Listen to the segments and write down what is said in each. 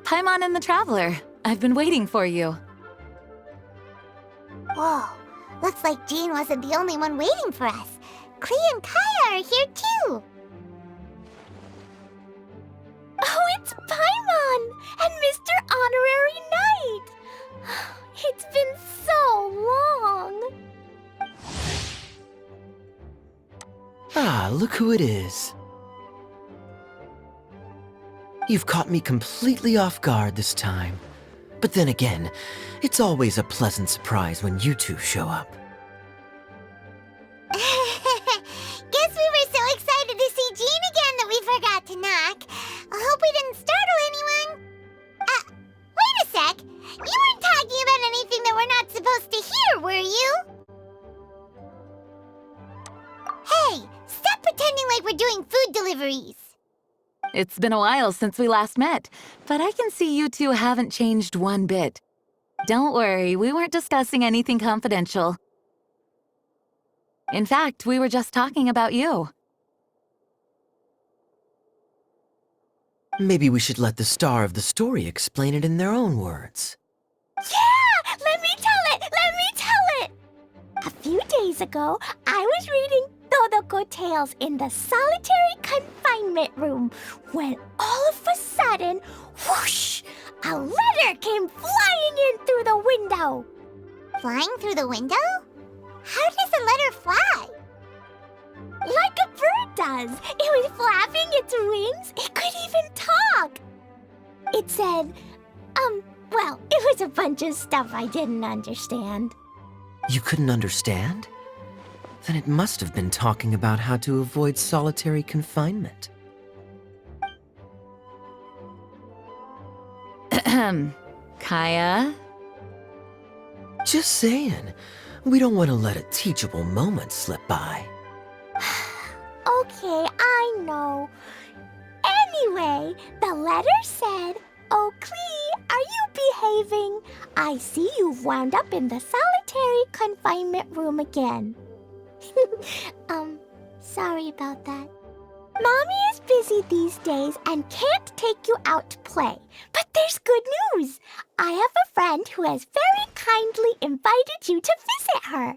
Paimon and the Traveler. I've been waiting for you. Whoa, looks like Jean wasn't the only one waiting for us. Klee and Kaeya are here too. Oh, it's Paimon and Mr. Honorary Knight. It's been so long. Ah, look who it is. You've caught me completely off guard this time. But then again, it's always a pleasant surprise when you two show up. Guess we were so excited to see Jean again that we forgot to knock. I hope we didn't startle anyone. Wait a sec. You weren't talking about anything that we're not supposed to hear, were you? Hey, stop pretending like we're doing food deliveries. It's been a while since we last met, but I can see you two haven't changed one bit. Don't worry, we weren't discussing anything confidential. In fact, we were just talking about you. Maybe we should let the star of the story explain it in their own words. Yeah! Let me tell it! Let me tell it! A few days ago, I was reading Todoko Tales in the solitary confinement room when all of a sudden, whoosh! A letter came flying in through the window. Flying through the window? How does a letter fly? Like a bird does. It was flapping its wings. It could even talk. It said, well, it was a bunch of stuff I didn't understand. You couldn't understand? Then it must have been talking about how to avoid solitary confinement. Kaeya? Just saying. We don't want to let a teachable moment slip by. Okay, I know. Anyway, the letter said, "Oh, Klee, are you behaving? I see you've wound up in the solitary confinement room again." Sorry about that. Mommy is busy these days and can't take you out to play. But there's good news. I have a friend who has very kindly invited you to visit her.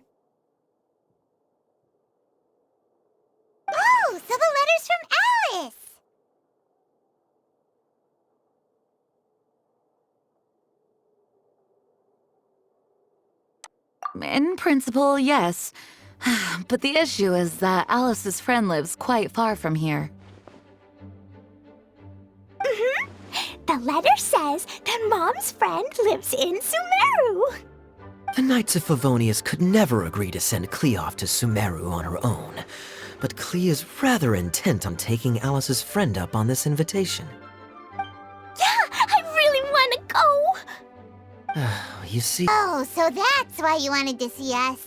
Oh, so the letter's from Alice. In principle, yes. But the issue is that Alice's friend lives quite far from here. The letter says that Mom's friend lives in Sumeru. The Knights of Favonius could never agree to send Klee off to Sumeru on her own. But Klee is rather intent on taking Alice's friend up on this invitation. Yeah, I really want to go. You see... Oh, so that's why you wanted to see us.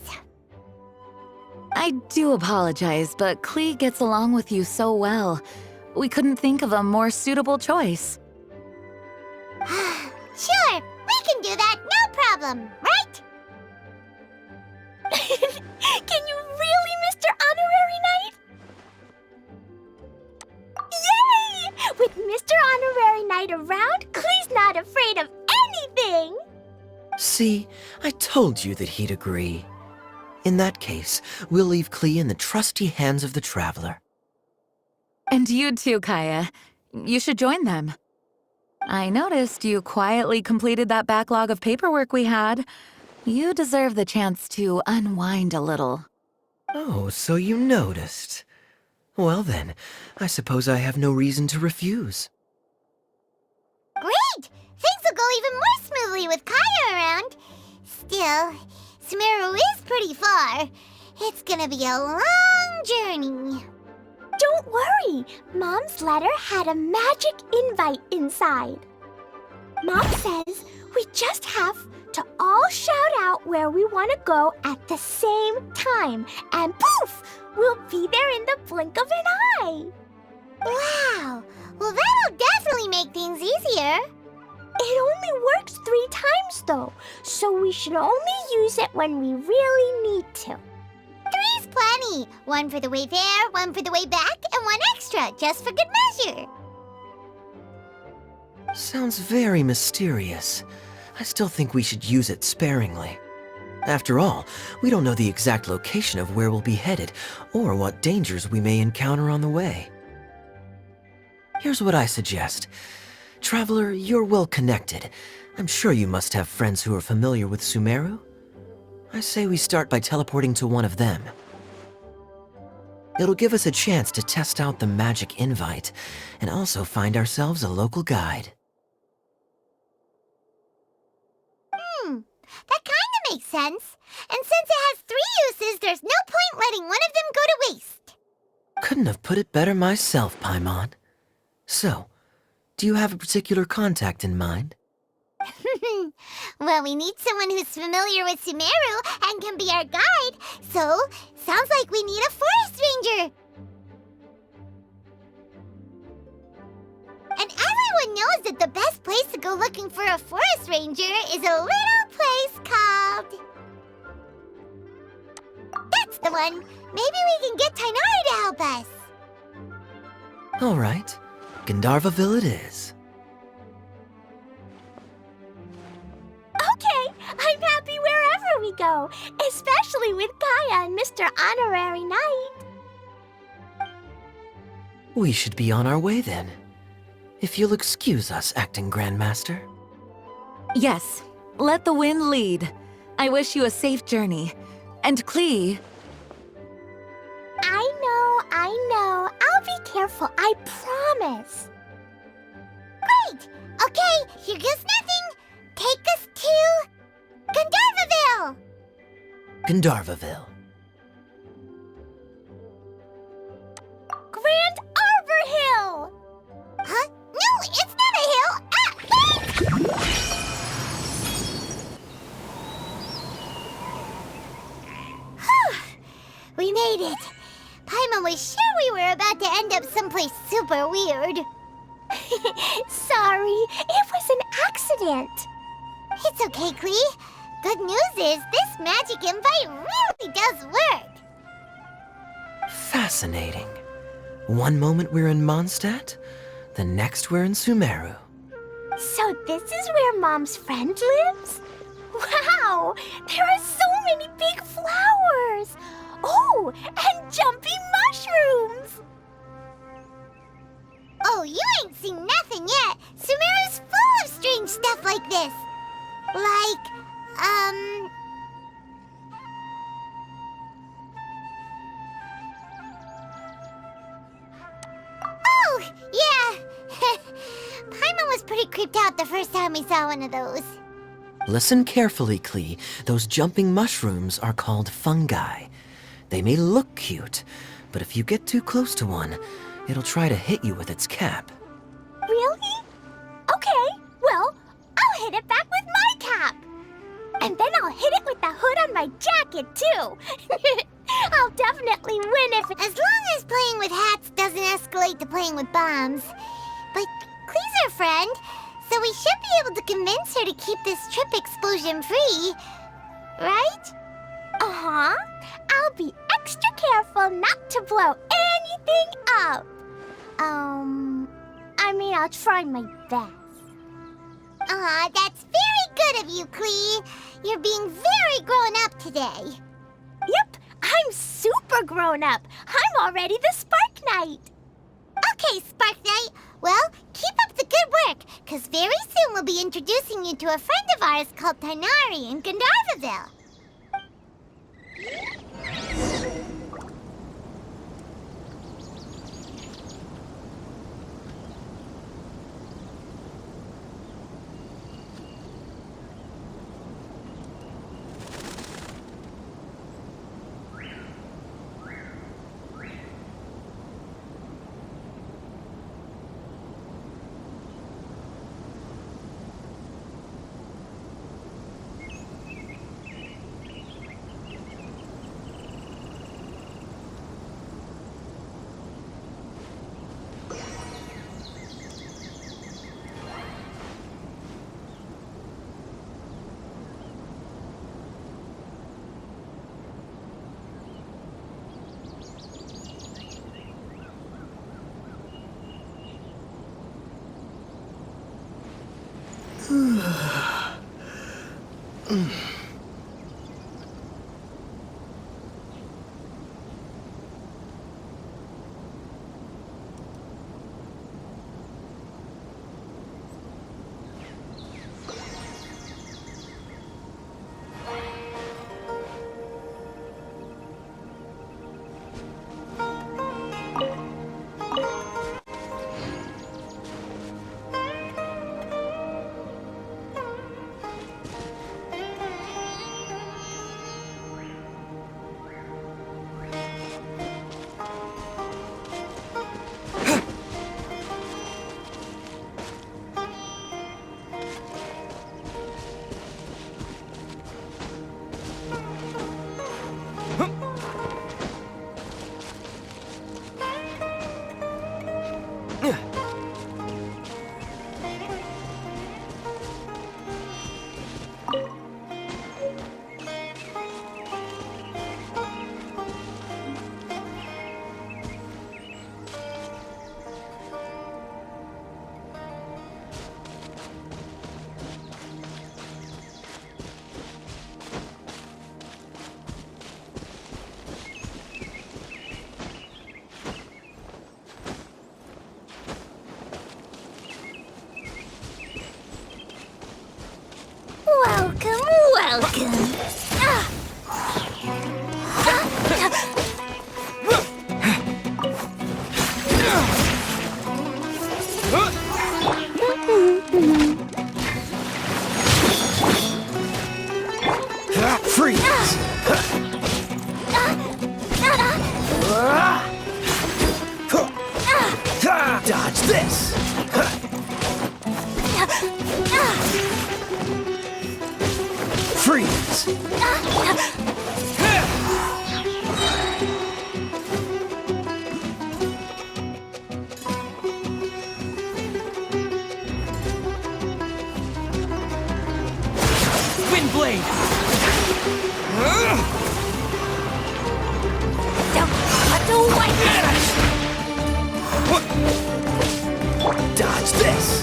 I do apologize, but Klee gets along with you so well. We couldn't think of a more suitable choice. Sure, we can do that, no problem, right? Can you really, Mr. Honorary Knight? Yay! With Mr. Honorary Knight around, Klee's not afraid of anything. See, I told you that he'd agree. In that case, we'll leave Klee in the trusty hands of the Traveler. And you too, Kaeya. You should join them. I noticed you quietly completed that backlog of paperwork we had. You deserve the chance to unwind a little. Oh, so you noticed. Well then, I suppose I have no reason to refuse. Great! Things will go even more smoothly with Kaeya around. Still, Sumeru is pretty far. It's gonna be a long journey. Don't worry. Mom's letter had a magic invite inside. Mom says we just have to all shout out where we want to go at the same time. And poof! We'll be there in the blink of an eye. Wow! Well, that'll definitely make things easier. It only works 3 times, though, so we should only use it when we really need to. 3's plenty. 1 for the way there, 1 for the way back, and 1 extra, just for good measure. Sounds very mysterious. I still think we should use it sparingly. After all, we don't know the exact location of where we'll be headed, or what dangers we may encounter on the way. Here's what I suggest. Traveler, you're well connected. I'm sure you must have friends who are familiar with Sumeru. I say we start by teleporting to one of them. It'll give us a chance to test out the magic invite, and also find ourselves a local guide. That kinda makes sense. And since it has 3 uses, there's no point letting one of them go to waste. Couldn't have put it better myself, Paimon. So, do you have a particular contact in mind? Well, we need someone who's familiar with Sumeru and can be our guide, so sounds like we need a forest ranger. And everyone knows that the best place to go looking for a forest ranger is a little place called... That's the one! Maybe we can get Tainari to help us. All right, Gandharvaville it is. Okay, I'm happy wherever we go, especially with Kaeya and Mr. Honorary Knight. We should be on our way then. If you'll excuse us, Acting Grandmaster. Yes, let the wind lead. I wish you a safe journey. And Klee, I know. I'll be careful, I promise. Great! Okay, here goes nothing. Take us to... Gandharvaville! Gandharvaville. Grand Arbor Hill! Huh? No, it's not a hill! Whew! We made it. Paimon was sure we were about to end up someplace super weird. Sorry, it was an accident. It's okay, Klee. Good news is this magic invite really does work. Fascinating. One moment we're in Mondstadt, the next we're in Sumeru. So this is where Mom's friend lives? Wow, there are so many big flowers. Oh, and jumpy mushrooms. Oh, you ain't seen nothing yet. Sumeru's full of strange stuff like this. Like, Oh, yeah. Paimon was pretty creeped out the first time we saw one of those. Listen carefully, Klee. Those jumping mushrooms are called fungi. They may look cute, but if you get too close to one, it'll try to hit you with its cap. Really? Okay, well, I'll hit it back with my cap. And then I'll hit it with the hood on my jacket, too. I'll definitely win if As long as playing with hats doesn't escalate to playing with bombs. But Klee's our friend, so we should be able to convince her to keep this trip explosion-free. Right? Uh-huh. I'll be extra careful not to blow anything up. I'll try my best. Aw, that's very good of you, Klee. You're being very grown up today. Yep, I'm super grown up. I'm already the Spark Knight. Okay, Spark Knight. Well, keep up the good work, because very soon we'll be introducing you to a friend of ours called Tainari in Gandharvaville. Welcome. Freeze! Dodge this! Freeze! Windblade! Dodge this!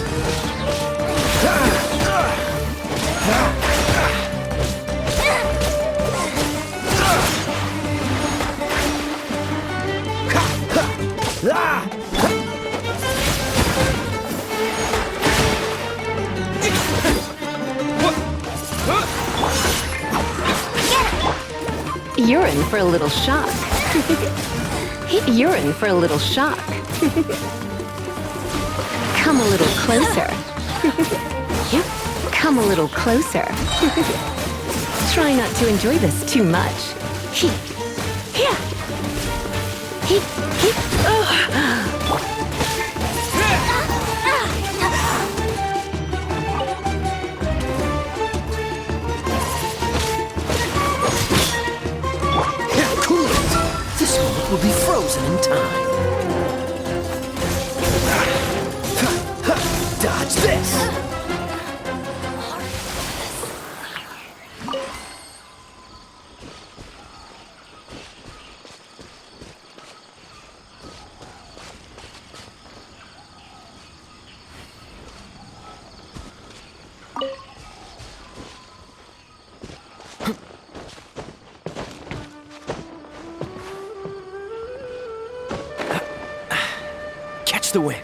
You're in for a little shock. You're in for a little shock. Come a little closer. Come a little closer. Try not to enjoy this too much. Cool it! This moment will be frozen in time. Dodge this! Catch the wind.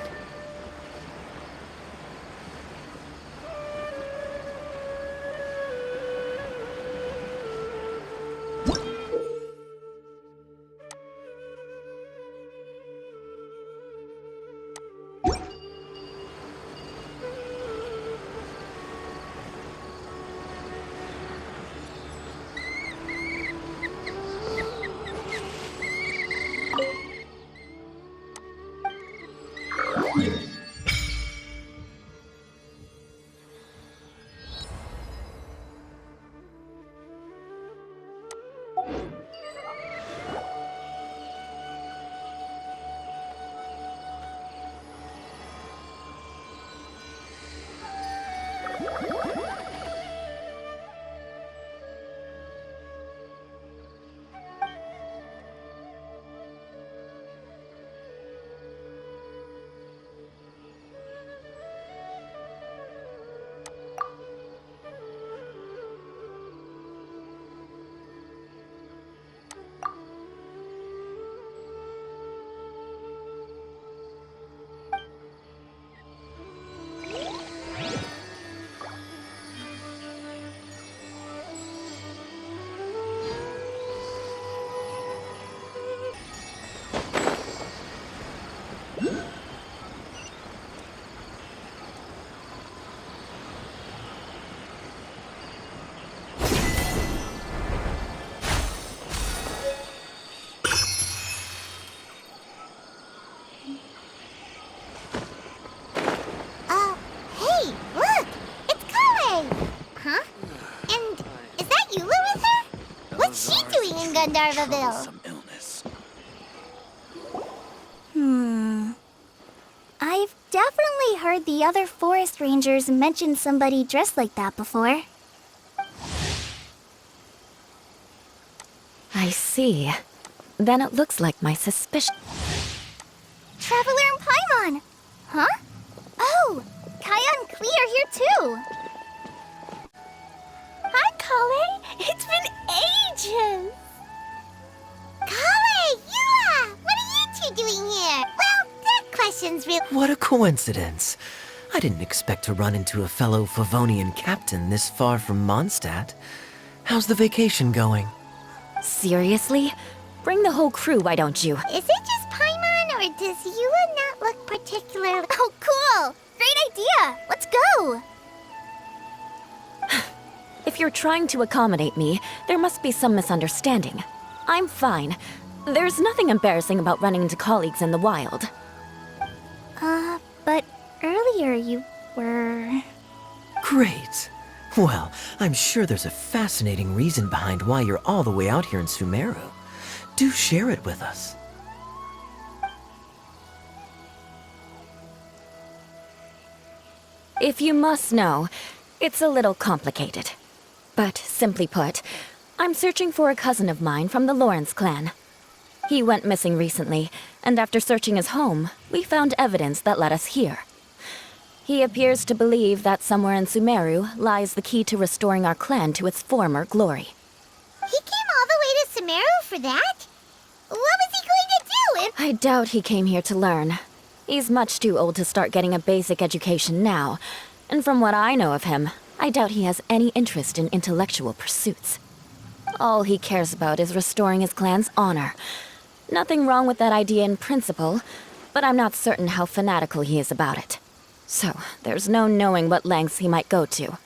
Undarvaville. Some illness. I've definitely heard the other forest rangers mention somebody dressed like that before. I see. Then it looks like my suspicion. Traveler and Paimon! Huh? Oh, Kaeya and Klee are here too! Hi, Klee! It's been ages! Klee, Eula! What are you two doing here? Well, that question's real. What a coincidence. I didn't expect to run into a fellow Favonian captain this far from Mondstadt. How's the vacation going? Seriously? Bring the whole crew, why don't you? Is it just Paimon, or does Eula not look particularly... Oh, cool! Great idea! Let's go! If you're trying to accommodate me, there must be some misunderstanding. I'm fine. There's nothing embarrassing about running into colleagues in the wild. But earlier you were... Great. Well, I'm sure there's a fascinating reason behind why you're all the way out here in Sumeru. Do share it with us. If you must know, it's a little complicated. But simply put, I'm searching for a cousin of mine from the Lawrence clan. He went missing recently, and after searching his home, we found evidence that led us here. He appears to believe that somewhere in Sumeru lies the key to restoring our clan to its former glory. He came all the way to Sumeru for that? What was he going to do? I doubt he came here to learn. He's much too old to start getting a basic education now, and from what I know of him, I doubt he has any interest in intellectual pursuits. All he cares about is restoring his clan's honor. Nothing wrong with that idea in principle, but I'm not certain how fanatical he is about it. So, there's no knowing what lengths he might go to.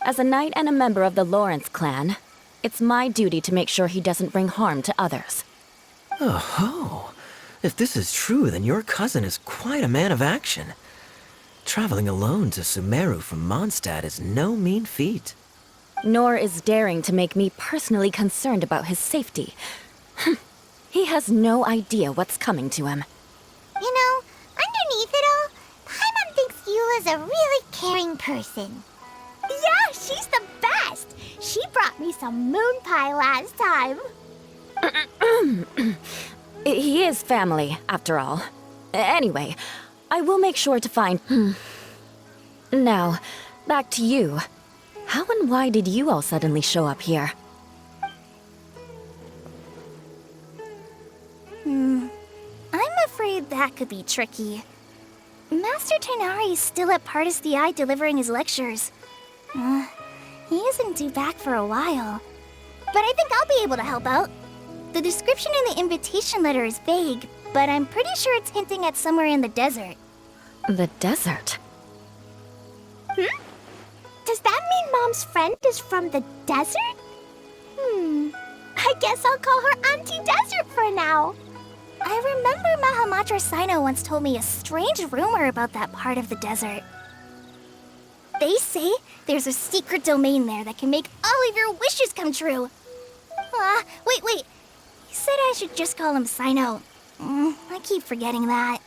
As a knight and a member of the Lawrence clan, it's my duty to make sure he doesn't bring harm to others. Oh-ho. If this is true, then your cousin is quite a man of action. Traveling alone to Sumeru from Mondstadt is no mean feat. Nor is daring to make me personally concerned about his safety. He has no idea what's coming to him. You know, underneath it all, Paimon thinks Eula's a really caring person. Yeah, she's the best! She brought me some moon pie last time. He is family, after all. Anyway, I will make sure to find... Now, back to you. How and why did you all suddenly show up here? I'm afraid that could be tricky. Master Tighnari is still at Partis the Eye delivering his lectures. He isn't due back for a while. But I think I'll be able to help out. The description in the invitation letter is vague, but I'm pretty sure it's hinting at somewhere in the desert. The desert? Does that mean Mom's friend is from the desert? I guess I'll call her Auntie Desert for now. I remember Mahamatra Sino once told me a strange rumor about that part of the desert. They say there's a secret domain there that can make all of your wishes come true. Wait. He said I should just call him Sino. I keep forgetting that.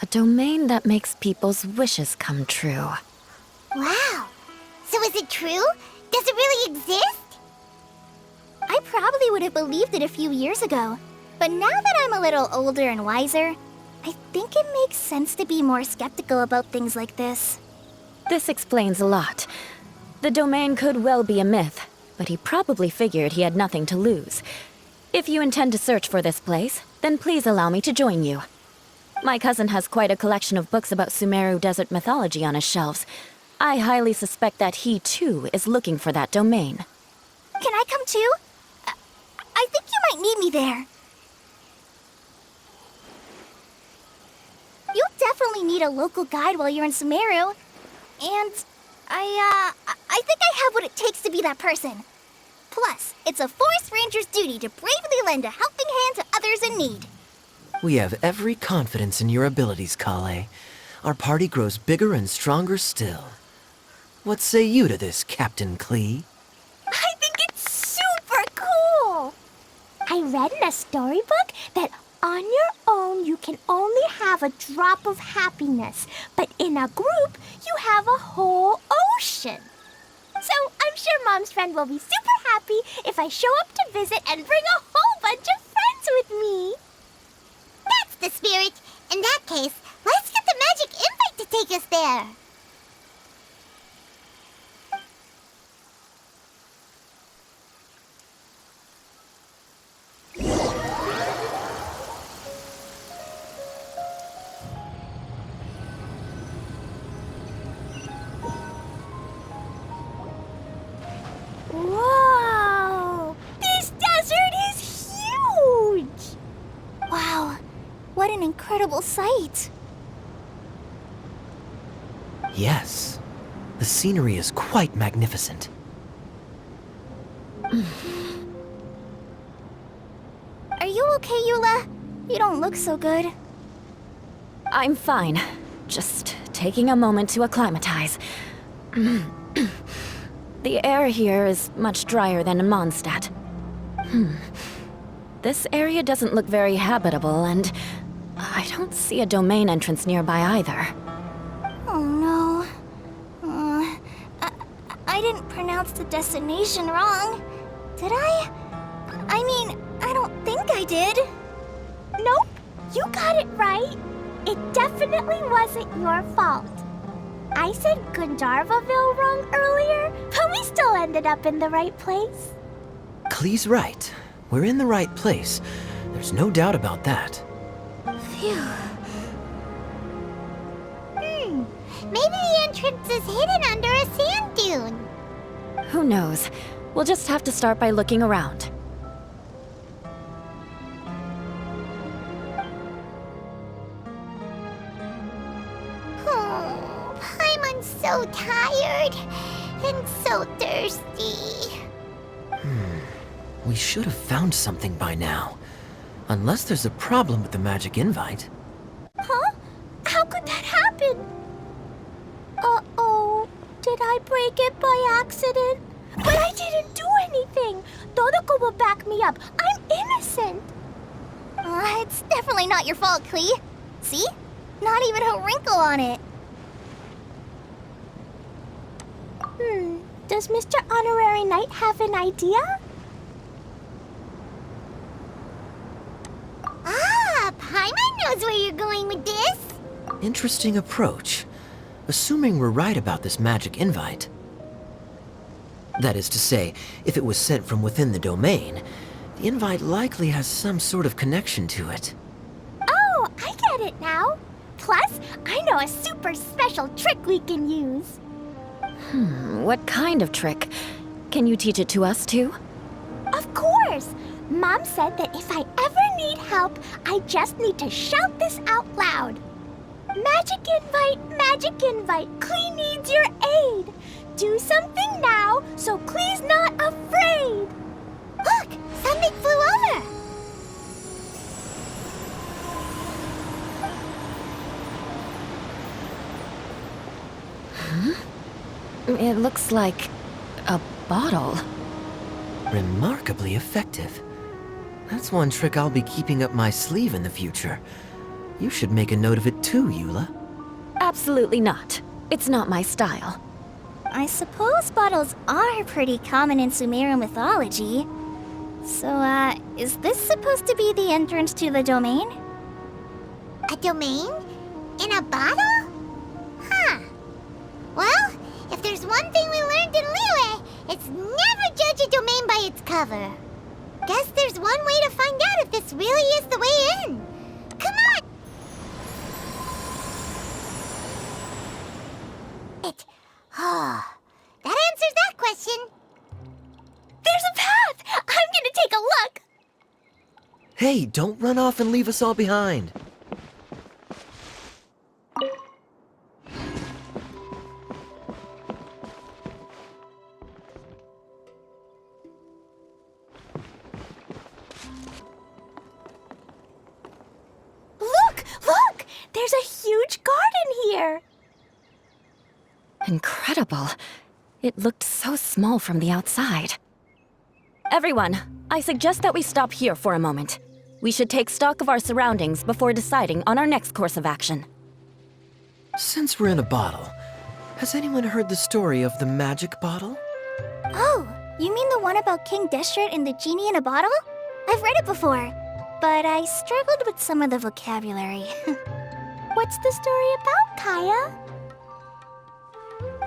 A domain that makes people's wishes come true. Wow. So is it true? Does it really exist? I probably would have believed it a few years ago. But now that I'm a little older and wiser, I think it makes sense to be more skeptical about things like this. This explains a lot. The domain could well be a myth, but he probably figured he had nothing to lose. If you intend to search for this place, then please allow me to join you. My cousin has quite a collection of books about Sumeru desert mythology on his shelves. I highly suspect that he, too, is looking for that domain. Can I come too? I think you might need me there. You'll definitely need a local guide while you're in Sumeru. And I think I have what it takes to be that person. Plus, it's a forest ranger's duty to bravely lend a helping hand to others in need. We have every confidence in your abilities, Klee. Our party grows bigger and stronger still. What say you to this, Captain Klee? I think it's super cool! I read in a storybook that on your own you can only have a drop of happiness, but in a group you have a whole ocean. So I'm sure Mom's friend will be super happy if I show up to visit and bring a whole bunch of friends with me. That's the spirit. In that case, let's get the magic invite to take us there. Whoa! This desert is huge! Wow, what an incredible sight. Yes. The scenery is quite magnificent. Are you okay, Eula? You don't look so good. I'm fine. Just taking a moment to acclimatize. The air here is much drier than in Mondstadt. This area doesn't look very habitable, and I don't see a domain entrance nearby either. Oh no. I didn't pronounce the destination wrong. Did I? I mean, I don't think I did. Nope, you got it right. It definitely wasn't your fault. I said Gundarvaville wrong earlier, but we still ended up in the right place. Klee's right. We're in the right place. There's no doubt about that. Phew. Maybe the entrance is hidden under a sand dune. Who knows? We'll just have to start by looking around. Oh, Paimon's so tired and so thirsty. We should have found something by now. Unless there's a problem with the magic invite. Huh? How could that happen? Uh-oh. Did I break it by accident? But I didn't do anything. Todoko will back me up. I'm innocent. It's definitely not your fault, Klee. See? Not even a wrinkle on it. Does Mr. Honorary Knight have an idea? Ah, Paimon knows where you're going with this. Interesting approach. Assuming we're right about this magic invite. That is to say, if it was sent from within the domain, the invite likely has some sort of connection to it. Oh, I get it now. Plus, I know a super special trick we can use. What kind of trick? Can you teach it to us too? Of course! Mom said that if I ever need help, I just need to shout this out loud. Magic invite, Klee needs your aid. Do something now so Klee's not afraid. Look, something flew over. It looks like a bottle. Remarkably effective. That's one trick I'll be keeping up my sleeve in the future. You should make a note of it too, Eula. Absolutely not. It's not my style. I suppose bottles are pretty common in Sumeru mythology. So, is this supposed to be the entrance to the domain? A domain? In a bottle? Huh. Well, if there's one thing we learned in Liyue, it's never judge a domain by its cover. Guess there's one way to find out if this really is the way in. Come on! That answers that question. There's a path! I'm gonna take a look! Hey, don't run off and leave us all behind. Look! There's a huge garden here! Incredible. It looked so small from the outside. Everyone, I suggest that we stop here for a moment. We should take stock of our surroundings before deciding on our next course of action. Since we're in a bottle, has anyone heard the story of the magic bottle? Oh, you mean the one about King Deshret and the genie in a bottle? I've read it before, but I struggled with some of the vocabulary. What's the story about, Kaeya?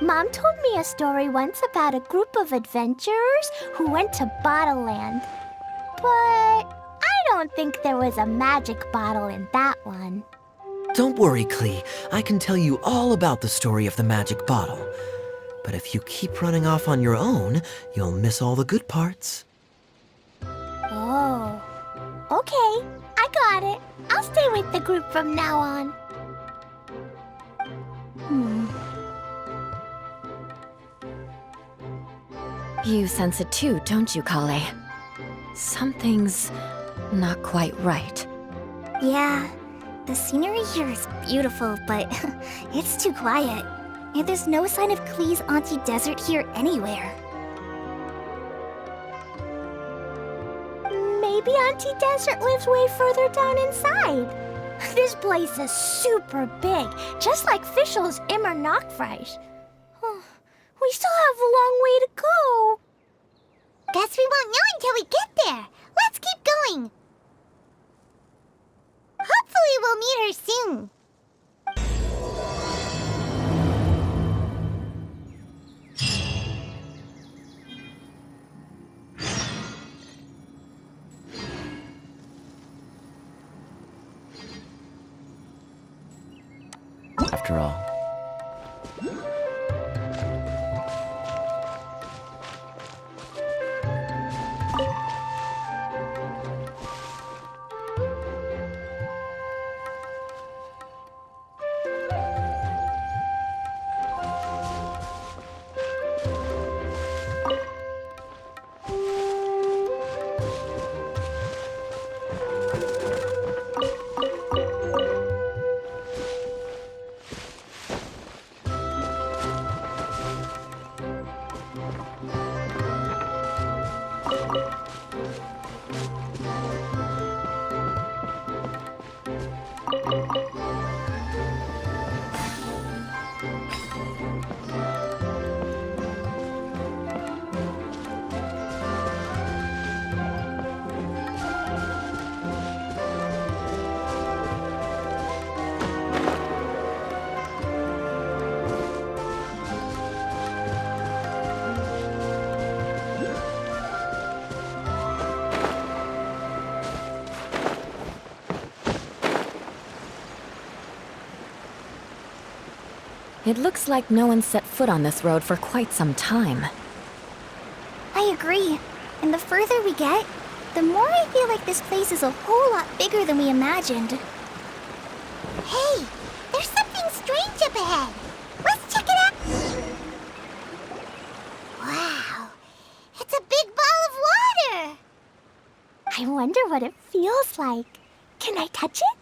Mom told me a story once about a group of adventurers who went to Bottle Land. But I don't think there was a magic bottle in that one. Don't worry, Klee. I can tell you all about the story of the magic bottle. But if you keep running off on your own, you'll miss all the good parts. Oh. Okay, I got it. I'll stay with the group from now on. You sense it too, don't you, Klee? Something's not quite right. Yeah, the scenery here is beautiful, but it's too quiet. And there's no sign of Klee's Auntie Desert here anywhere. Maybe Auntie Desert lives way further down inside. This place is super big, just like Fischl's Immer Nachtreich. We still have a long way to go. Guess we won't know until we get there. Let's keep going. Hopefully we'll meet her soon. After all. It looks like no one set foot on this road for quite some time. I agree. And the further we get, the more I feel like this place is a whole lot bigger than we imagined. Hey, there's something strange up ahead. Let's check it out. Wow, it's a big ball of water. I wonder what it feels like. Can I touch it?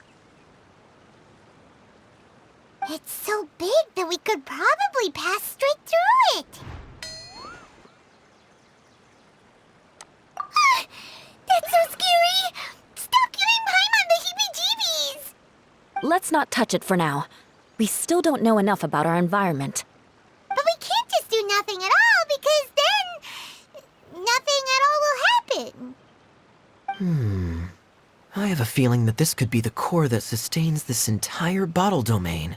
It's so big that we could probably pass straight through it. That's so scary! Stop giving Paimon the heebie-jeebies! Let's not touch it for now. We still don't know enough about our environment. But we can't just do nothing at all, because then nothing at all will happen. I have a feeling that this could be the core that sustains this entire bottle domain.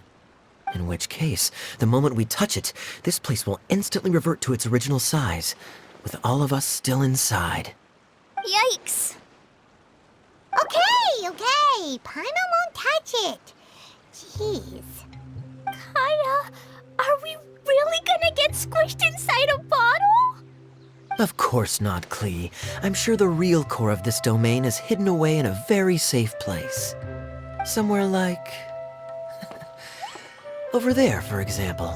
In which case, the moment we touch it, this place will instantly revert to its original size, with all of us still inside. Yikes! Okay. Paimon won't touch it. Jeez. Kaeya, are we really gonna get squished inside a bottle? Of course not, Klee. I'm sure the real core of this domain is hidden away in a very safe place. Somewhere like... over there, for example.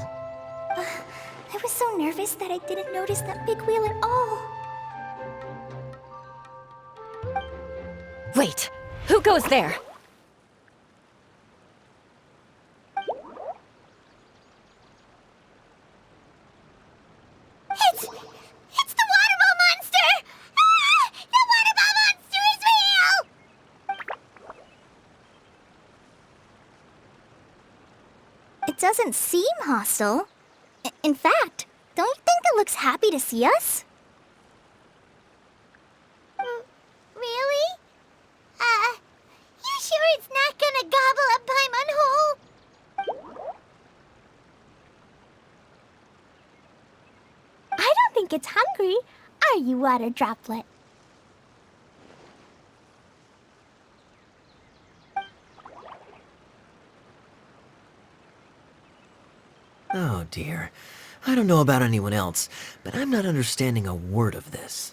I was so nervous that I didn't notice that big wheel at all. Wait, who goes there? doesn't seem hostile. In fact, don't you think it looks happy to see us? Really? You sure it's not gonna gobble up Paimon whole? I don't think it's hungry. Are you, water droplet? Oh dear. I don't know about anyone else, but I'm not understanding a word of this.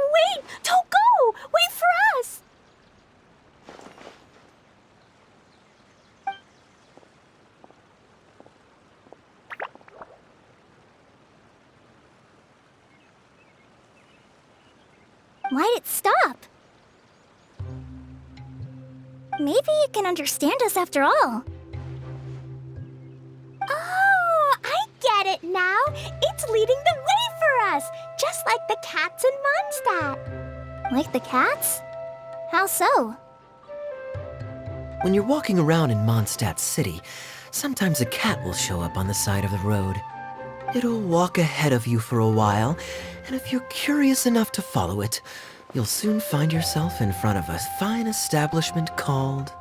Wait! Don't go! Wait for us! Why'd it stop? Maybe it can understand us after all. Oh, I get it now. It's leading the way for us, just like the cats in Mondstadt. Like the cats? How so? When you're walking around in Mondstadt City, sometimes a cat will show up on the side of the road. It'll walk ahead of you for a while, and if you're curious enough to follow it, you'll soon find yourself in front of a fine establishment called...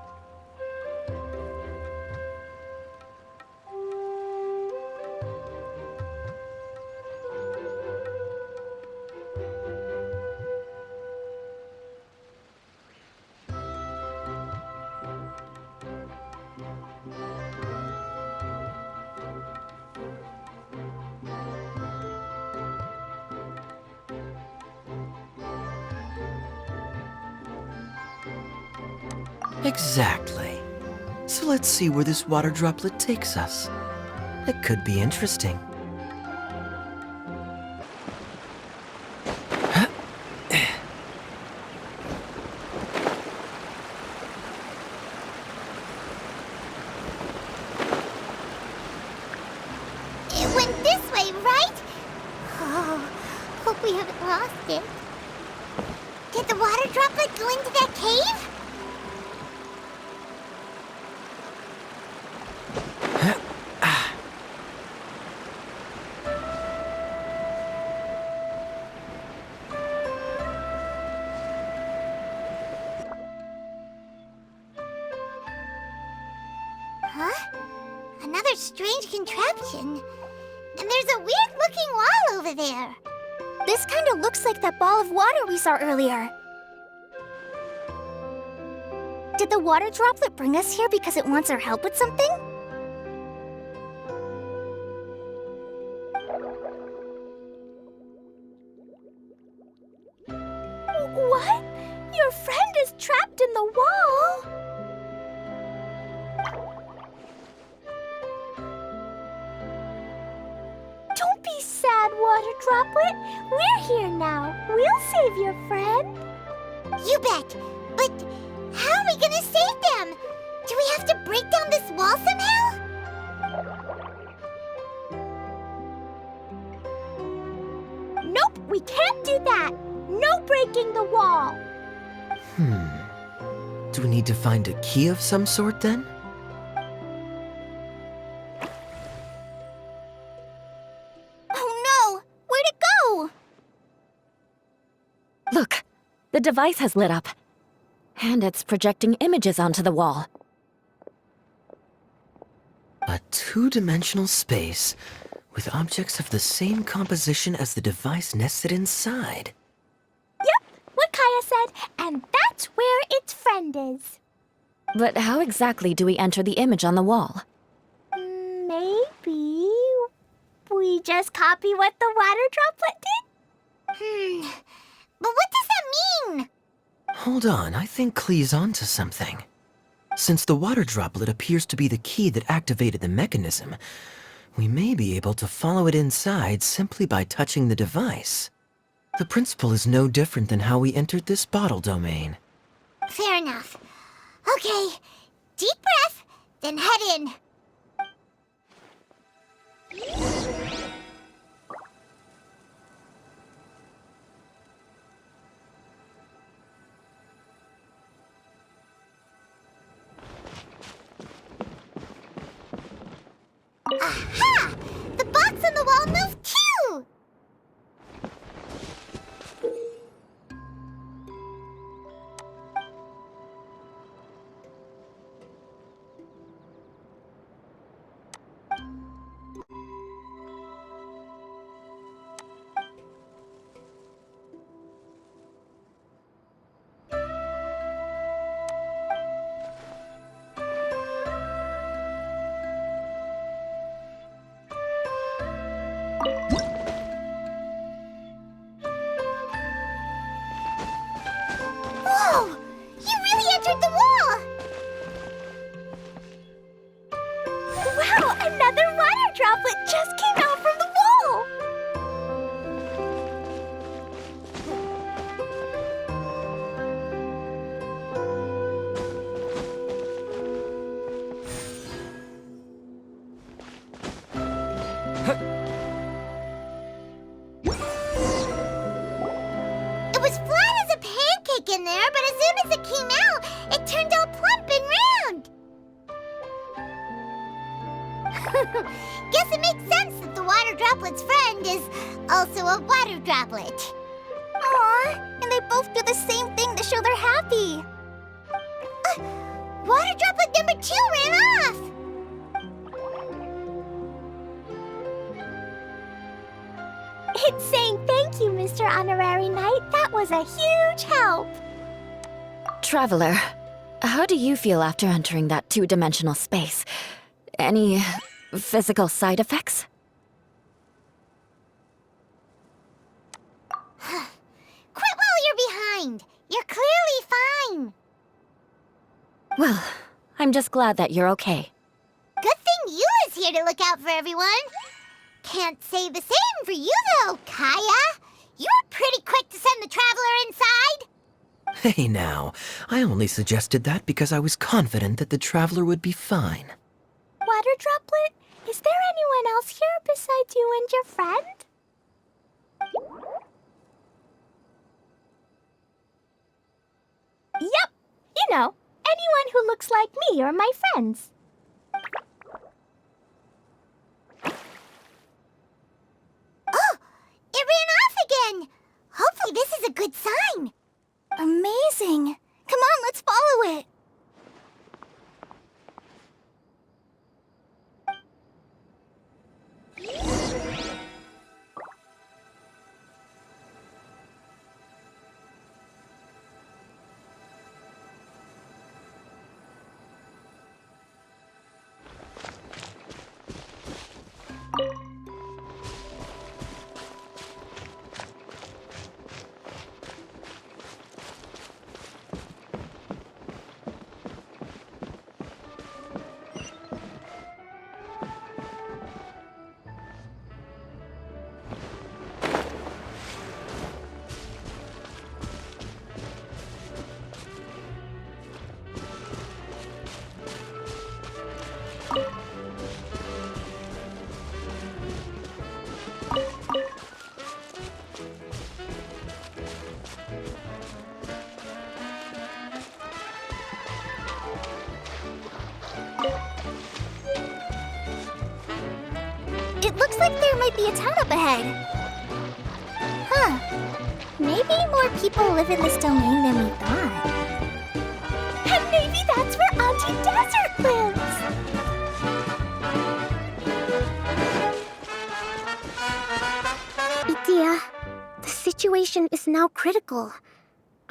Exactly. So let's see where this water droplet takes us. It could be interesting. It went this way, right? Oh, hope we haven't lost it. Did the water droplet go into that cave? Huh? Another strange contraption. And there's a weird-looking wall over there. This kind of looks like that ball of water we saw earlier. Did the water droplet bring us here because it wants our help with something? What? Your friend is trapped in the wall? Don't be sad, water droplet. We're here now. We'll save your friend. You bet. But how are we gonna save them? Do we have to break down this wall somehow? Nope, we can't do that. No breaking the wall. Do we need to find a key of some sort then? Oh no! Where'd it go? Look, the device has lit up. And it's projecting images onto the wall. A two-dimensional space with objects of the same composition as the device nested inside. Yep, what Kaeya said, and that's where its friend is. But how exactly do we enter the image on the wall? Maybe we just copy what the water droplet did? But what does that mean? Hold on, I think Klee's onto something. Since the water droplet appears to be the key that activated the mechanism, we may be able to follow it inside simply by touching the device. The principle is no different than how we entered this bottle domain. Fair enough. Okay, deep breath, then head in. Aha! The box on the wall moved too! Whoa! You really entered the wall! Wow, another water droplet just came out from the wall! It was flat as a pancake in there, but as soon as it came out, it turned all plump and round. Guess it makes sense that the water droplet's friend is also a water droplet. Aw, and they both do the same thing to show they're happy. Water droplet number 2 ran off. It's saying thank you, Mr. Honorary Knight. That was a huge help. Traveler, how do you feel after entering that two-dimensional space? Any physical side effects? Quit while you're behind. You're clearly fine. Well, I'm just glad that you're okay. Good thing Eula's here to look out for everyone. Can't say the same for you, though, Kaeya. You were pretty quick to send the traveler inside. Hey now, I only suggested that because I was confident that the traveler would be fine. Water droplet, is there anyone else here besides you and your friend? Yep, you know, anyone who looks like me or my friends. Oh, it ran off again. Hopefully this is a good sign. Amazing. Come on, let's follow it. It looks like there might be a town up ahead. Huh. Maybe more people live in this domain than we thought. And maybe that's where Auntie Desert lives! Idia, the situation is now critical.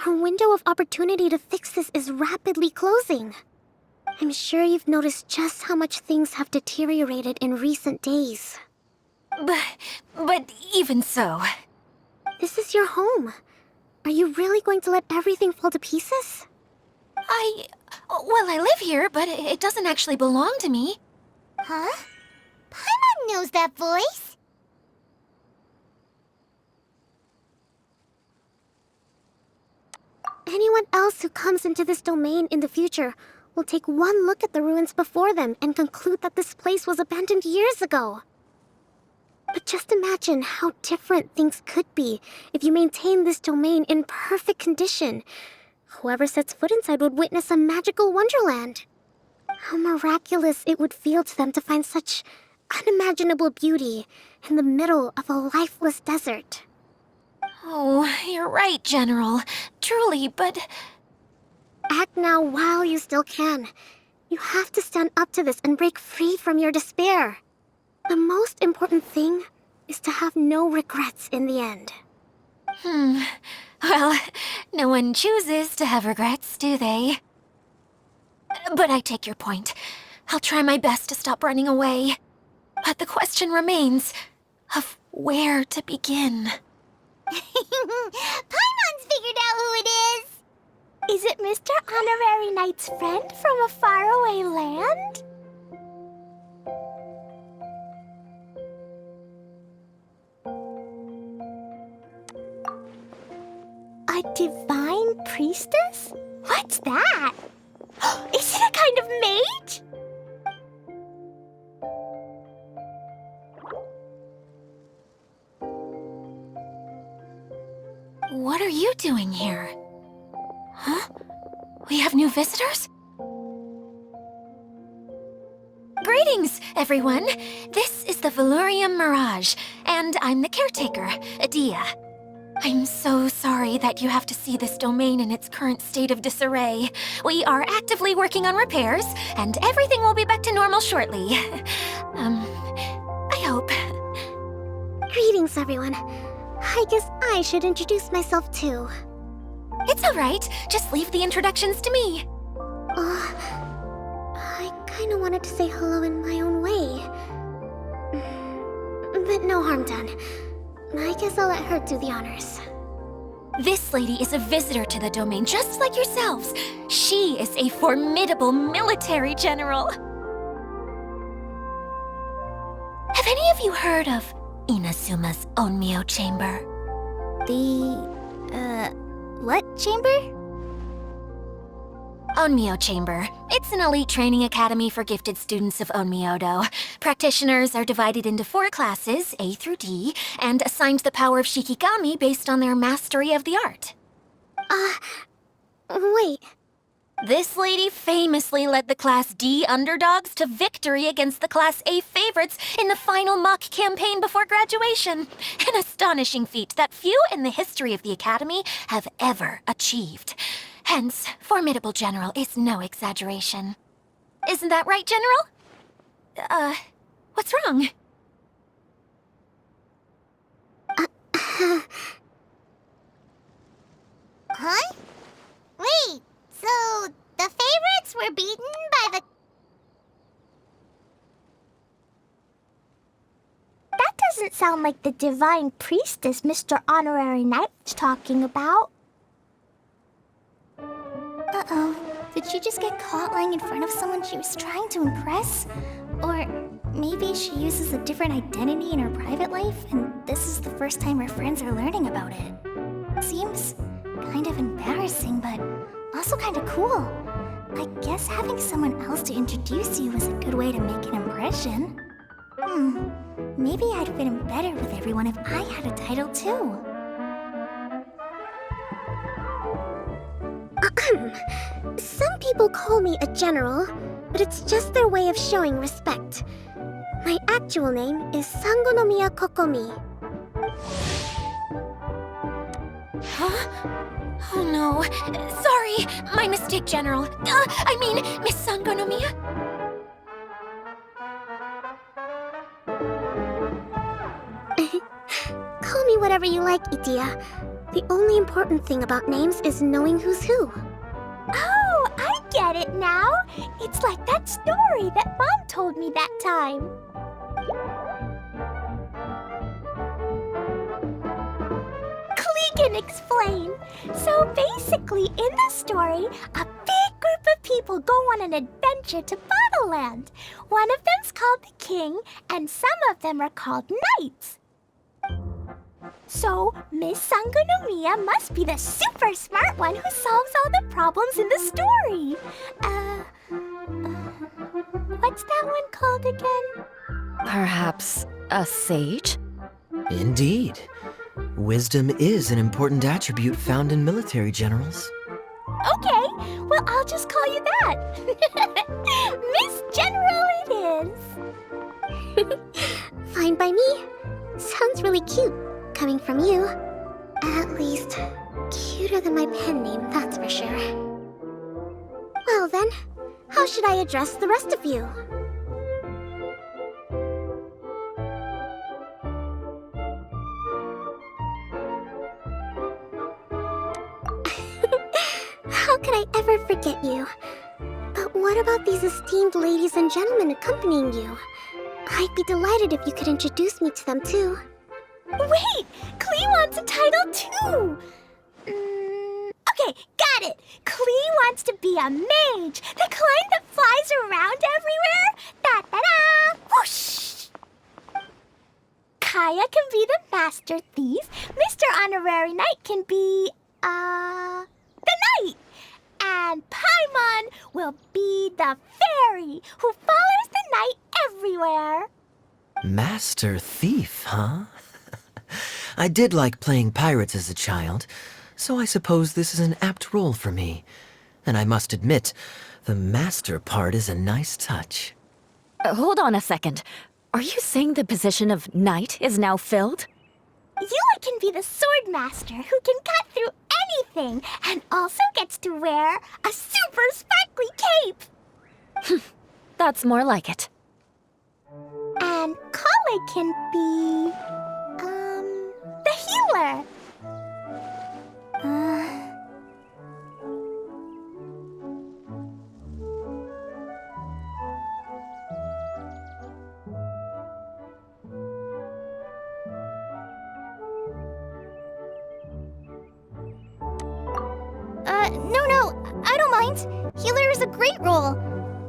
Our window of opportunity to fix this is rapidly closing. I'm sure you've noticed just how much things have deteriorated in recent days. But even so... This is your home. Are you really going to let everything fall to pieces? Well, I live here, but it doesn't actually belong to me. Huh? Paimon knows that voice. Anyone else who comes into this domain in the future will take one look at the ruins before them and conclude that this place was abandoned years ago. But just imagine how different things could be if you maintain this domain in perfect condition. Whoever sets foot inside would witness a magical wonderland. How miraculous it would feel to them to find such unimaginable beauty in the middle of a lifeless desert. Oh, you're right, General. Truly, but... Act now while you still can. You have to stand up to this and break free from your despair. The most important thing is to have no regrets in the end. Well, no one chooses to have regrets, do they? But I take your point. I'll try my best to stop running away. But the question remains of where to begin. Paimon's figured out who it is! Is it Mr. Honorary Knight's friend from a faraway land? A divine priestess? What's that? Is it a kind of mage? What are you doing here? Huh? We have new visitors? Greetings, everyone! This is the Valurium Mirage, and I'm the caretaker, Adia. I'm so sorry that you have to see this domain in its current state of disarray. We are actively working on repairs, and everything will be back to normal shortly. I hope. Greetings, everyone. I guess I should introduce myself too. It's all right. Just leave the introductions to me. I kinda wanted to say hello in my own way. But no harm done. I guess I'll let her do the honors. This lady is a visitor to the domain, just like yourselves. She is a formidable military general. Have any of you heard of Inazuma's Onmyo Chamber? What chamber? Onmyo Chamber. It's an elite training academy for gifted students of Onmyodo. Practitioners are divided into 4 classes, A through D, and assigned the power of Shikigami based on their mastery of the art. Wait. This lady famously led the Class D underdogs to victory against the Class A favorites in the final mock campaign before graduation. An astonishing feat that few in the history of the Academy have ever achieved. Hence, formidable general is no exaggeration. Isn't that right, General? What's wrong? Huh? Wait, so the favorites were beaten by the... That doesn't sound like the divine priestess Mr. Honorary Knight's talking about. Uh-oh. Did she just get caught lying in front of someone she was trying to impress? Or maybe she uses a different identity in her private life, and this is the first time her friends are learning about it. Seems kind of embarrassing, but also kind of cool. I guess having someone else to introduce you is a good way to make an impression. Maybe I'd fit in better with everyone if I had a title too. Some people call me a general, but it's just their way of showing respect. My actual name is Sangonomiya Kokomi. Huh? Oh no. Sorry, my mistake, General. Miss Sangonomiya. Call me whatever you like, Itia. The only important thing about names is knowing who's who. Oh, I get it now. It's like that story that Mom told me that time. Klee can explain. So basically, in the story, a big group of people go on an adventure to Bottleland. One of them's called the King, and some of them are called Knights. So, Miss Sangonomiya must be the super smart one who solves all the problems in the story. What's that one called again? Perhaps a sage? Indeed. Wisdom is an important attribute found in military generals. Okay, well, I'll just call you that. Miss General it is. Fine by me. Sounds really cute, coming from you. At least, cuter than my pen name, that's for sure. Well then, how should I address the rest of you? How could I ever forget you? But what about these esteemed ladies and gentlemen accompanying you? I'd be delighted if you could introduce me to them too. Wait! Klee wants a title too! Okay, got it! Klee wants to be a mage! The kind that flies around everywhere! Da-da-da! Whoosh! Kaeya can be the master thief. Mr. Honorary Knight can be, the knight! And Paimon will be the fairy who follows the knight everywhere. Master Thief, huh? I did like playing pirates as a child, so I suppose this is an apt role for me. And I must admit, the master part is a nice touch. Hold on a second. Are you saying the position of knight is now filled? Eula can be the sword master who can cut through anything and also gets to wear a super sparkly cape. That's more like it. And Klee can be, the healer. No, I don't mind. Healer is a great role.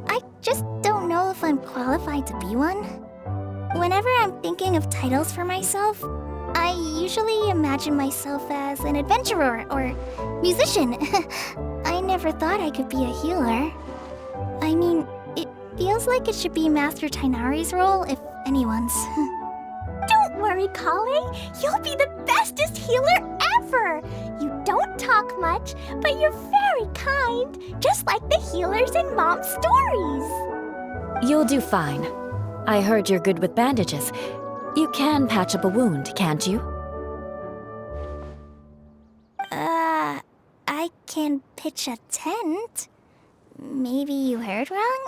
I just don't know if I'm qualified to be one. Whenever I'm thinking of titles for myself, I usually imagine myself as an adventurer or musician. I never thought I could be a healer. I mean, it feels like it should be Master Tainari's role, if anyone's. Don't worry, Klee. You'll be the bestest healer ever. You don't talk much, but you're very kind, just like the healers in Mom's stories. You'll do fine. I heard you're good with bandages. You can patch up a wound, can't you? I can pitch a tent. Maybe you heard wrong?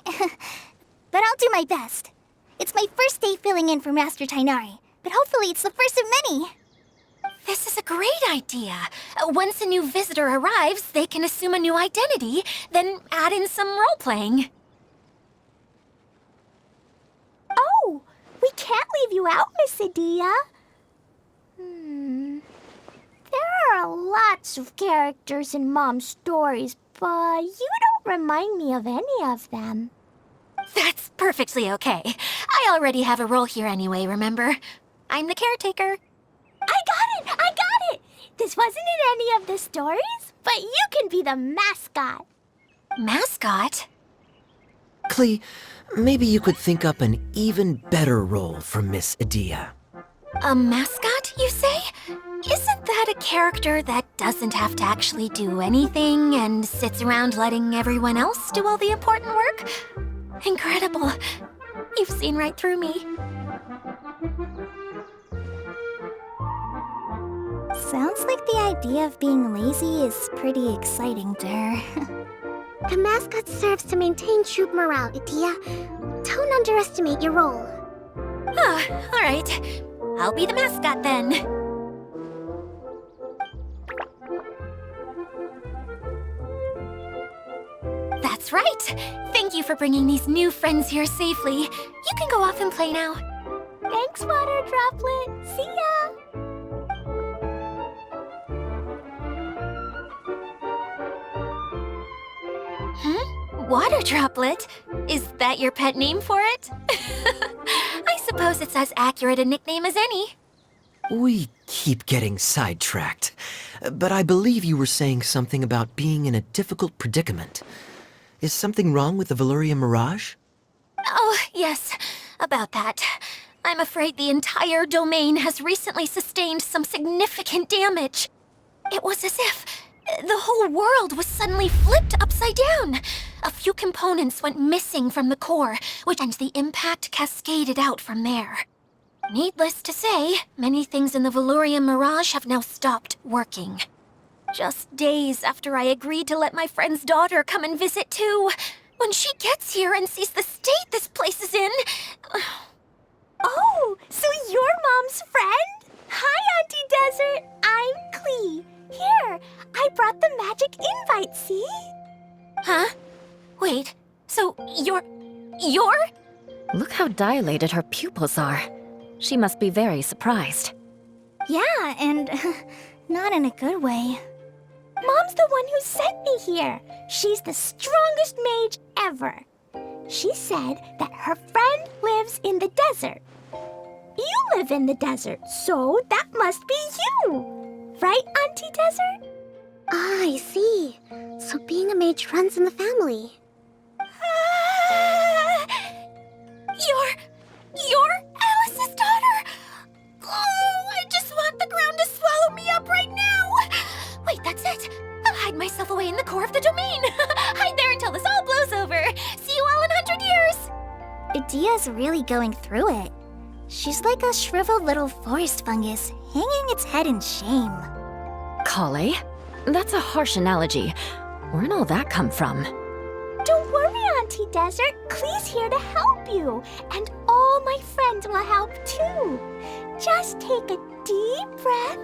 But I'll do my best. It's my first day filling in for Master Tainari, but hopefully it's the first of many. This is a great idea. Once a new visitor arrives, they can assume a new identity, then add in some role-playing. Oh, we can't leave you out, Miss Adia. There are lots of characters in Mom's stories, but you don't remind me of any of them. That's perfectly okay. I already have a role here anyway, remember? I'm the caretaker. I got it! This wasn't in any of the stories, but you can be the mascot. Mascot? Klee, maybe you could think up an even better role for Miss Adia. A mascot, you say? Isn't that a character that doesn't have to actually do anything and sits around letting everyone else do all the important work? Incredible. You've seen right through me. Sounds like the idea of being lazy is pretty exciting to her. The mascot serves to maintain troop morale, Adia. Don't underestimate your role. All right. I'll be the mascot then. That's right. Thank you for bringing these new friends here safely. You can go off and play now. Thanks, Water Droplet. See ya! Water Droplet? Is that your pet name for it? I suppose it's as accurate a nickname as any. We keep getting sidetracked, but I believe you were saying something about being in a difficult predicament. Is something wrong with the Valyria Mirage? Oh, yes, about that. I'm afraid the entire domain has recently sustained some significant damage. It was as if the whole world was suddenly flipped upside down. A few components went missing from the core, and the impact cascaded out from there. Needless to say, many things in the Velourian Mirage have now stopped working. Just days after I agreed to let my friend's daughter come and visit too. When she gets here and sees the state this place is in... Oh, so you're Mom's friend? Hi, Auntie Desert. I'm Klee. Here, I brought the magic invite, see? Huh? Wait, so you're... Look how dilated her pupils are. She must be very surprised. Yeah, and not in a good way. Mom's the one who sent me here. She's the strongest mage ever. She said that her friend lives in the desert. You live in the desert, so that must be you. Right, Auntie Desert? Ah, I see. So being a mage runs in the family. You're Alice's daughter? Oh, I just want the ground to swallow me up right now. Wait, that's it. I'll hide myself away in the core of the domain. Hide there until this all blows over. See you all in 100 years. Idia's really going through it. She's like a shriveled little forest fungus, hanging its head in shame. Klee? That's a harsh analogy. Where'd all that come from? Don't worry, Auntie Desert. Klee's here to help you. And all my friends will help too. Just take a deep breath,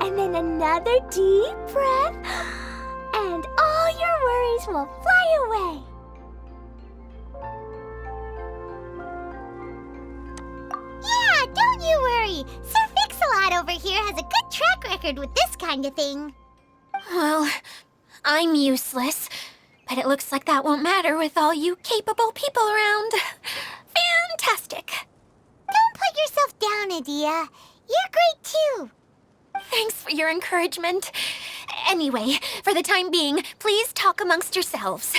and then another deep breath, and all your worries will fly away. Yeah, don't you worry. Sir Fix-a-Lot over here has a good track record with this kind of thing. Well, I'm useless. But it looks like that won't matter with all you capable people around. Fantastic. Don't put yourself down, Idia. You're great too. Thanks for your encouragement. Anyway, for the time being, please talk amongst yourselves.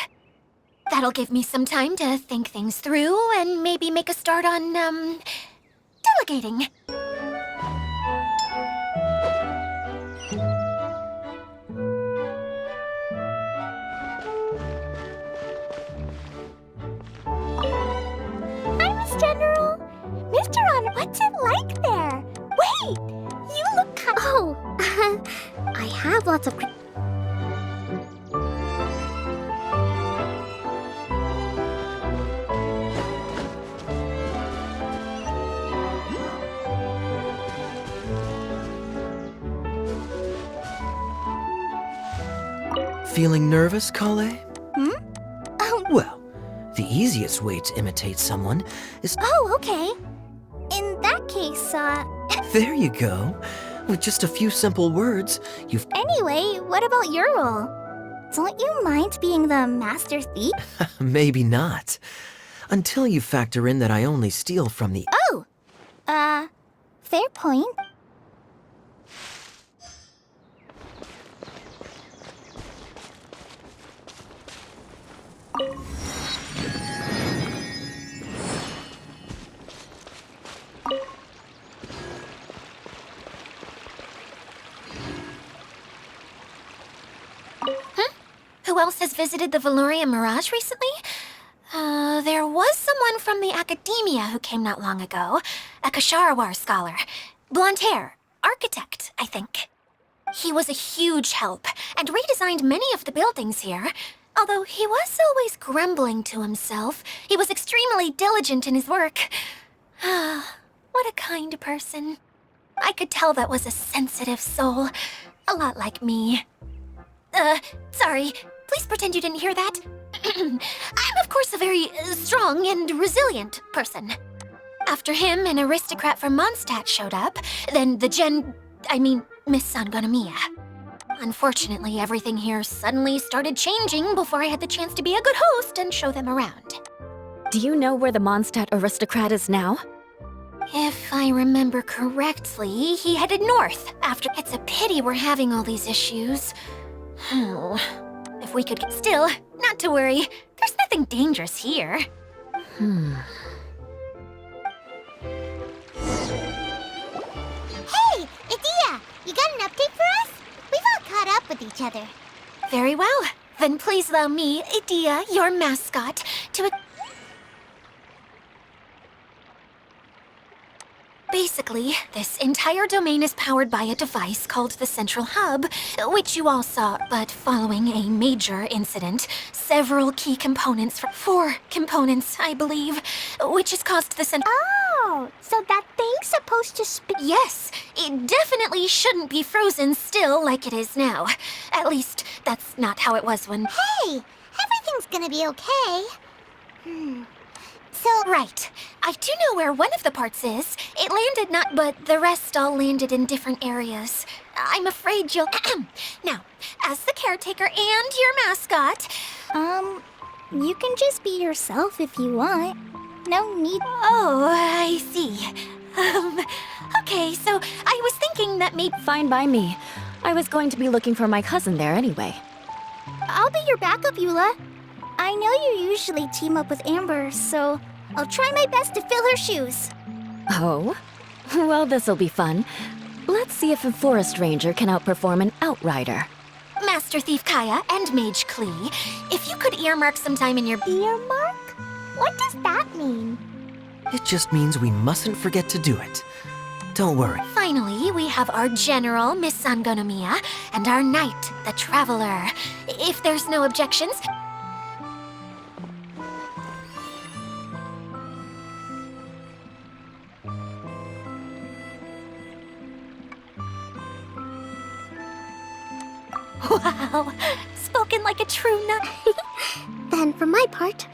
That'll give me some time to think things through and maybe make a start on, delegating. General? Mr. Honor, what's it like there? Wait! You look kind of... Oh, I have lots of... Feeling nervous, Klee? Oh. Well, the easiest way to imitate someone is... Oh, okay. In that case, There you go. With just a few simple words, you've... Anyway, what about your role? Don't you mind being the master thief? Maybe not. Until you factor in that I only steal from the... Oh! Fair point. Who else has visited the Velourian Mirage recently? There was someone from the academia who came not long ago. A Kasharawar scholar. Blonde hair. Architect, I think. He was a huge help, and redesigned many of the buildings here. Although he was always grumbling to himself, he was extremely diligent in his work. What a kind person. I could tell that was a sensitive soul. A lot like me. Sorry. Please pretend you didn't hear that. I'm, of course, a very strong and resilient person. After him, an aristocrat from Mondstadt showed up, then Miss Sangonomiya. Unfortunately, everything here suddenly started changing before I had the chance to be a good host and show them around. Do you know where the Mondstadt aristocrat is now? If I remember correctly, he headed north after... It's a pity we're having all these issues. If we could get still, not to worry. There's nothing dangerous here. Hey, Idia, you got an update for us? We've all caught up with each other. Very well. Then please allow me, Idia, your mascot, to... Basically, this entire domain is powered by a device called the Central Hub, which you all saw, but following a major incident, several key components, 4 components, I believe, which has caused the Oh, so that thing's supposed to spin. Yes, it definitely shouldn't be frozen still like it is now. At least, that's not how it was when... Hey, everything's gonna be okay. So, Right. I do know where one of the parts is. It landed not, but the rest all landed in different areas. I'm afraid you'll... Now, as the caretaker and your mascot... You can just be yourself if you want. No need. Oh, I see. Okay, so I was thinking that maybe... Fine by me. I was going to be looking for my cousin there anyway. I'll be your backup, Eula. I know you usually team up with Amber, so I'll try my best to fill her shoes. Oh? Well, this'll be fun. Let's see if a forest ranger can outperform an outrider. Master Thief Kaeya and Mage Klee, if you could earmark some time in your... Earmark? What does that mean? It just means we mustn't forget to do it. Don't worry. Finally, we have our general, Miss Sangonomiya, and our knight, the Traveler. If there's no objections... Wow, spoken like a true nut. Then, for my part,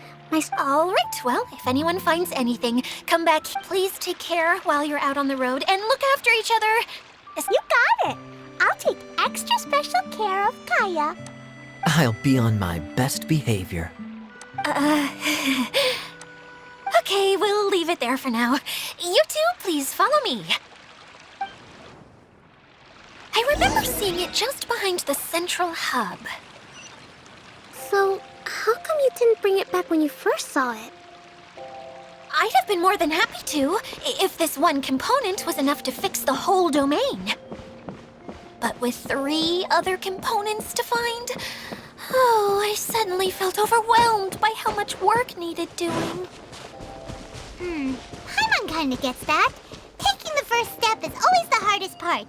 All right, well, if anyone finds anything, come back. Please take care while you're out on the road and look after each other. You got it. I'll take extra special care of Kaeya. I'll be on my best behavior. Okay, we'll leave it there for now. You two, please follow me. I remember seeing it just behind the Central Hub. So, how come you didn't bring it back when you first saw it? I'd have been more than happy to, if this one component was enough to fix the whole domain. But with 3 other components to find, I suddenly felt overwhelmed by how much work needed doing. Paimon kinda gets that. Taking the first step is always the hardest part.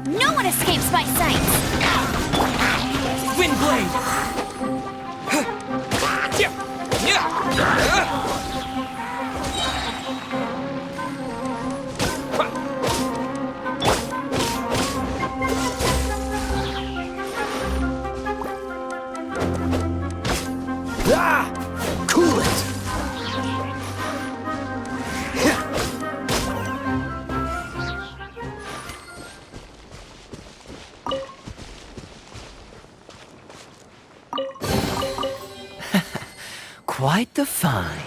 No one escapes my sight. Cool it! Quite the find.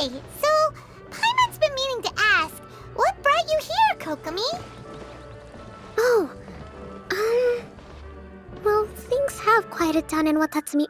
Hey, so Paimon's been meaning to ask, what brought you here, Kokomi? Oh, well, things have quieted down in Watatsumi.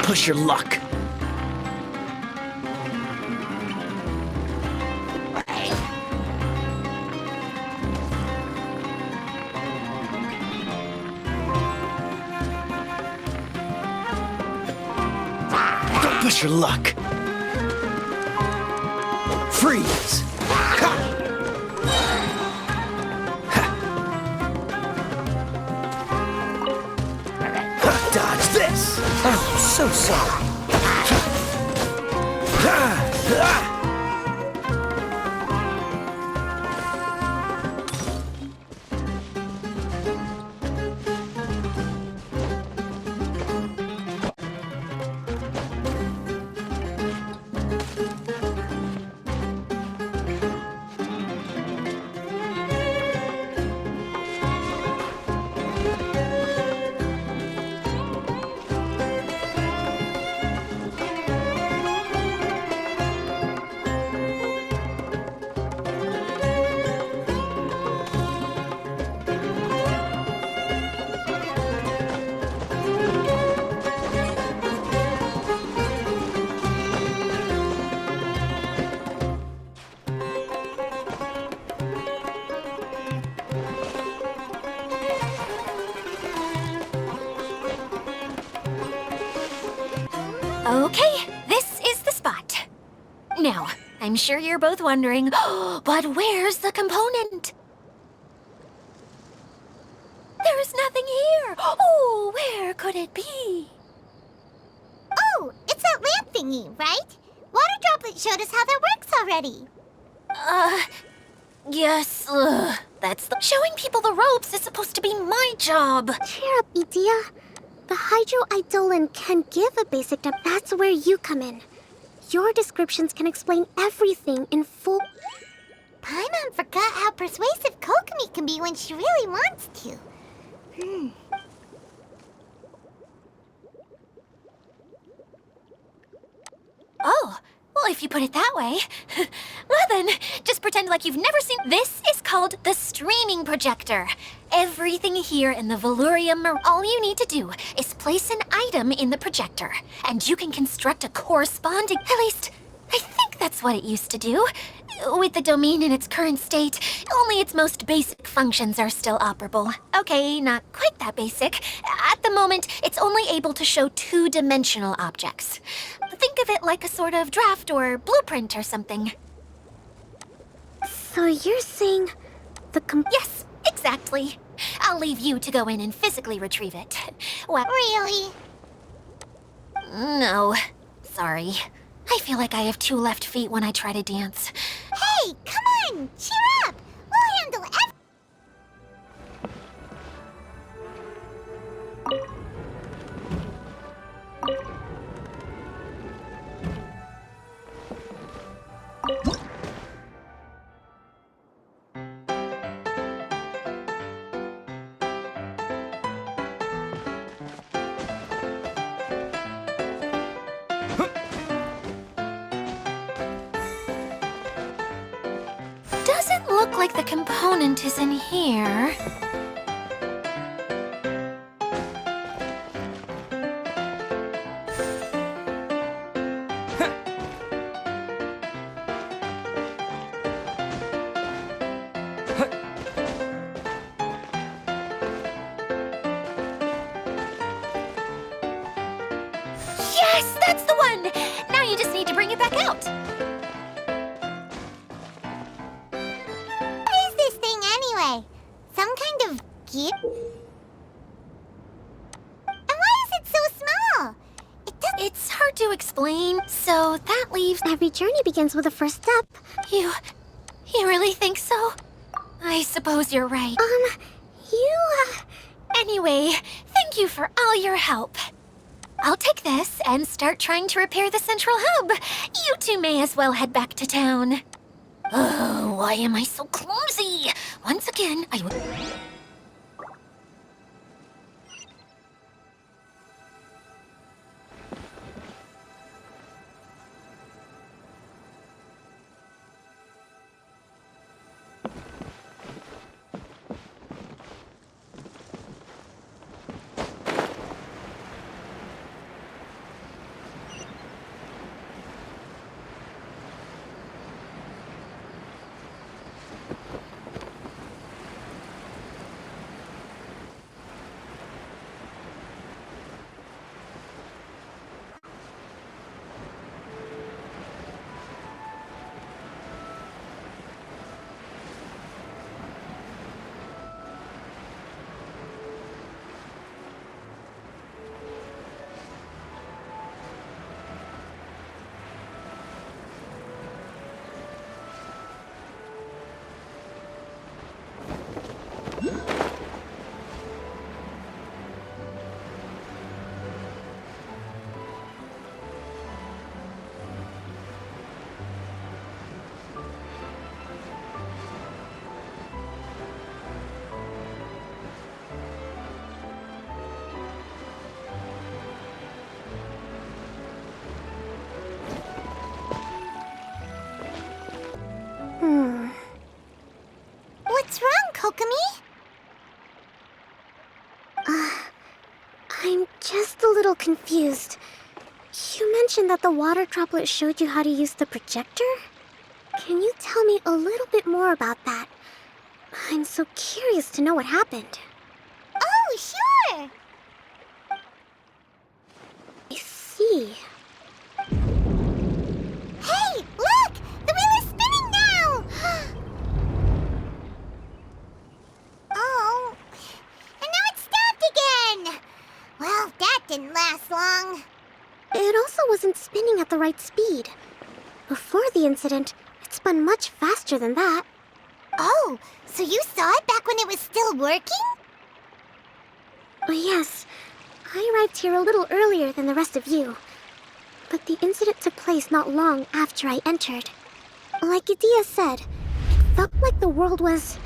Push your luck. Don't push your luck. Freeze. Dodge this. Oh, so sorry. Okay, this is the spot. Now, I'm sure you're both wondering, but where's the component? There's nothing here. Oh, where could it be? Oh, it's that lamp thingy, right? Water Droplet showed us how that works already. Yes, showing people the ropes is supposed to be my job. Cheer up, Idia. The hydroidolin can give a basic depth. That's where you come in. Your descriptions can explain everything in full. Paimon forgot how persuasive Kokomi can be when she really wants to. Oh, well, if you put it that way. Well then, just pretend like you've never seen... This is called the streaming projector. Everything here in the Valurium, all you need to do is place an item in the projector, and you can construct a corresponding... At least, I think that's what it used to do. With the domain in its current state, only its most basic functions are still operable. Okay, not quite that basic. At the moment, it's only able to show two-dimensional objects. Think of it like a sort of draft or blueprint or something. So you're saying the Yes, exactly. I'll leave you to go in and physically retrieve it. Well, Really? no. Sorry. I feel like I have two left feet when I try to dance. Hey, come on! Cheer up! We'll handle everything. Doesn't look like the component is in here. some kind of gift? And why is it so small? It's hard to explain, so that leaves... Every journey begins with a first step. You really think so? I suppose you're right. Anyway, thank you for all your help. I'll take this and start trying to repair the central hub. You two may as well head back to town. Oh, why am I so clumsy? Once again, I will... What's wrong, Kokomi? I'm just a little confused. You mentioned that the water droplet showed you how to use the projector? Can you tell me a little bit more about that? I'm so curious to know what happened. Oh, sure! I see. Hey, look! The wheel is spinning now! Oh, and now it's stopped again! Well, that didn't last long. It also wasn't spinning at the right speed. Before the incident, it spun much faster than that. Oh, so you saw it back when it was still working? Yes, I arrived here a little earlier than the rest of you. But the incident took place not long after I entered. Like Gotita said, it felt like the world was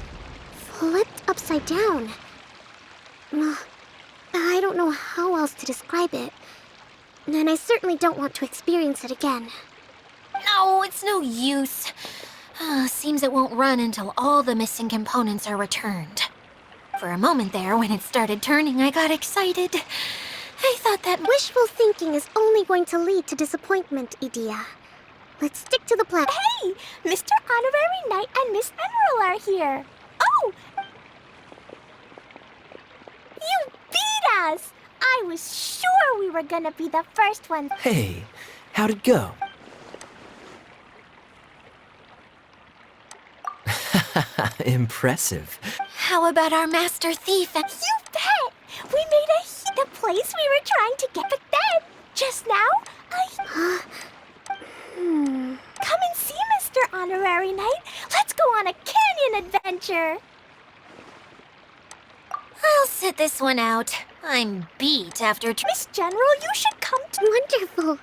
flipped upside down. I don't know how else to describe it. And I certainly don't want to experience it again. No, it's no use. Seems it won't run until all the missing components are returned. For a moment there, when it started turning, I got excited. I thought that... Wishful thinking is only going to lead to disappointment, Idia. Let's stick to the plan. Hey! Mr. Honorary Knight and Miss Emerald are here. Oh! You beat us! I was sure we were gonna be the first ones. Hey, how'd it go? Impressive. How about our master thief and... You bet! We made the place we were trying to get, but then, just now, Come and see, Mr. Honorary Knight. Let's go on a canyon adventure. I'll sit this one out. I'm beat after... Miss General, you should come to... Wonderful.